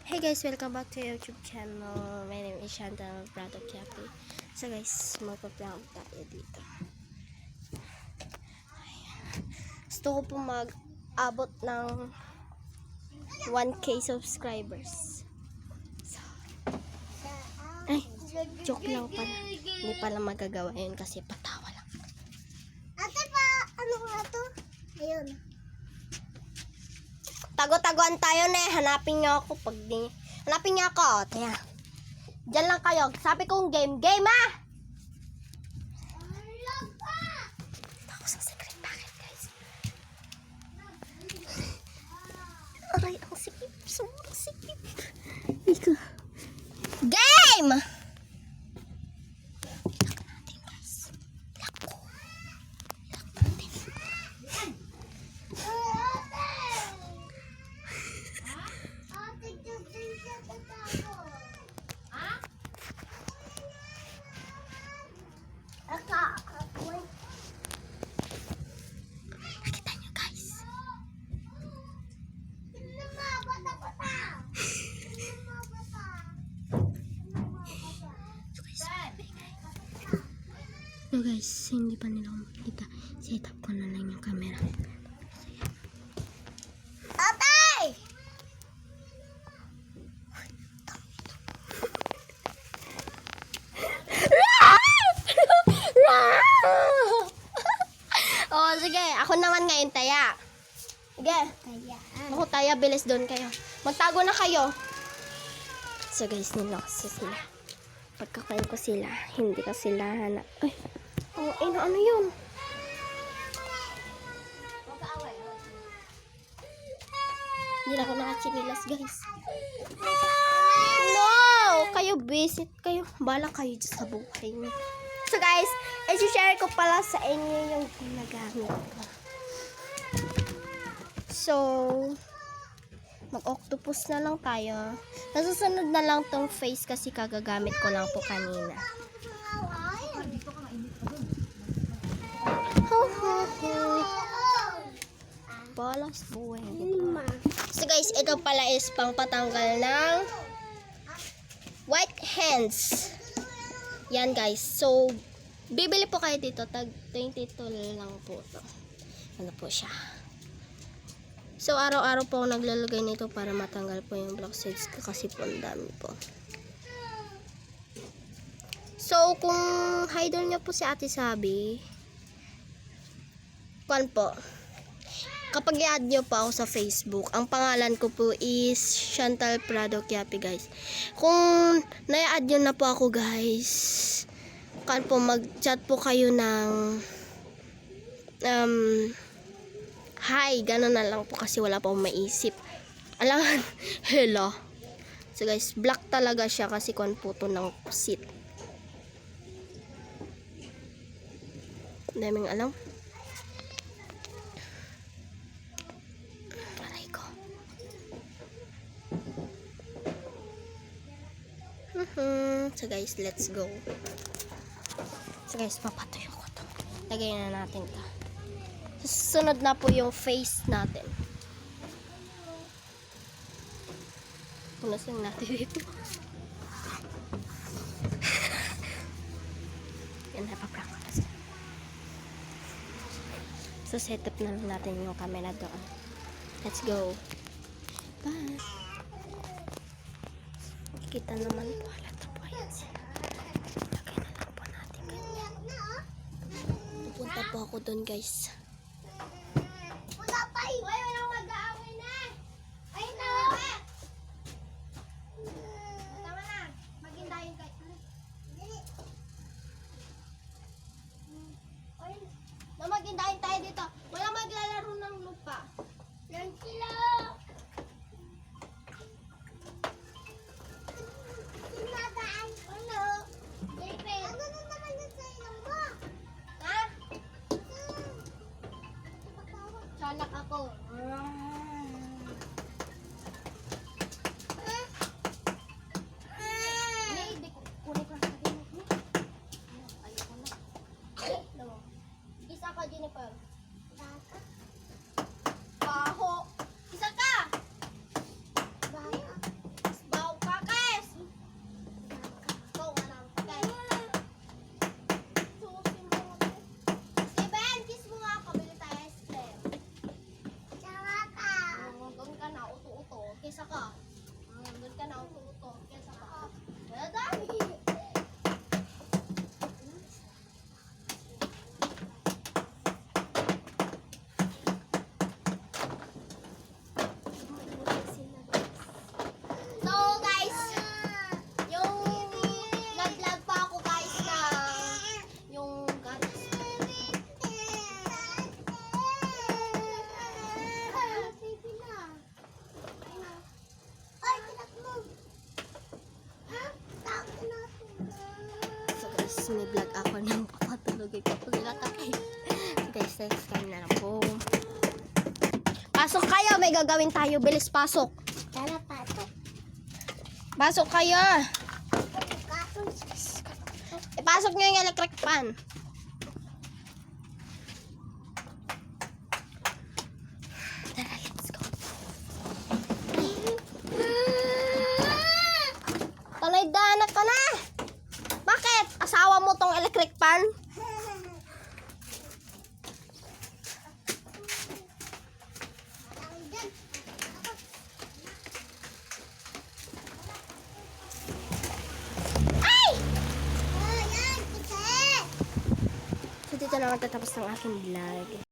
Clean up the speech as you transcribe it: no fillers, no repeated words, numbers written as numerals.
Hey guys, welcome back to your YouTube channel. My name is Chantal Product Cafe. So guys, magpa-prank tayo dito. Gusto ko po mag-abot ng 1K subscribers. So, joke lang pala. Hindi pala magagawa yun kasi patawa lang. Ate pa, ano nga to? Ayun. Tago-tagoan tayo na eh. Hanapin niyo ako pag di... Hanapin niyo ako. Taya. Diyan lang kayo. Sabi kong game. Game ah! Tapos ang secret packet guys. Aray, ang sikip. Sobrang sikip. Ika. Game! Lock natin guys. Lock ko. Lock natin. Nakita nyo guys. So guys, hindi pa nila makita. Set up ko na lang yung camera. Ate! Oh, sige. Ako naman ngayon, Taya. Sige. Kayaan. Ako, Taya, bilis doon kayo. Magtago na kayo. So guys, niloso sila. Pagkakain ko sila, hindi ka sila hanap. Ay, oh, ano yun? Hindi na ako nakachinilas, guys. No! Kayo, visit kayo. Bala kayo dyan sa buhay niyo. So guys, i-share ko pala sa inyo yung ginagamit ko. So, mag-octopus na lang tayo. Nasusunod na lang tong face kasi kagagamit ko lang po kanina. Ho ho ho. Balas buhay. So guys, ito pala is pang patanggal ng white hands. Yan guys. So, bibili po kayo dito. Tag 22 lang po to. Ano po siya. So, araw-araw po ako naglalagay nito para matanggal po yung blackheads kasi po ang dami po. So, kung idol nyo po si Ate Sabi, kuan po, kapag i-add nyo po ako sa Facebook, ang pangalan ko po is Chantal Product Cafe guys. Kung na-add nyo na po ako guys, kuan po, mag-chat po kayo ng hi, gano'n na lang po kasi wala pa akong maisip. Alangan, hello. So guys, black talaga siya kasi kuan po to ng pusit. Daming alam. Aray ko. So guys, let's go. So guys, papatuyo ko to. Lagay na natin to. Susunod na po yung face natin. Punas lang natin dito. Yan, napaprank ko na siya. So, setup na lang natin yung camera doon. Let's go. Bye. Kita naman po. Halata po. Ayan sila. Lagay na lang po natin ganyan. Pupunta po ako doon guys. Wala pa eh. Uy, walang mag-aaway na. Ay, no. Tama na. Maghindayin kayo. Uy, maghindayin tayo dito. Wala maglalaro ng lupa. Yan sila. Sinadaan. Ano? David. Ano na naman yun sa ilang mo? Ha? subscribe na lang po. Pasok kayo, may gagawin tayo. Bilis, pasok. Tara, patok. Pasok kayo. Katong. Ipasok nyo yung electric fan. Tara, let's go. Tanay danak ka na. Bakit? Asawa mo tong electric fan? Ay! Ayan, kasi. So dito na matatapos ng aking vlog.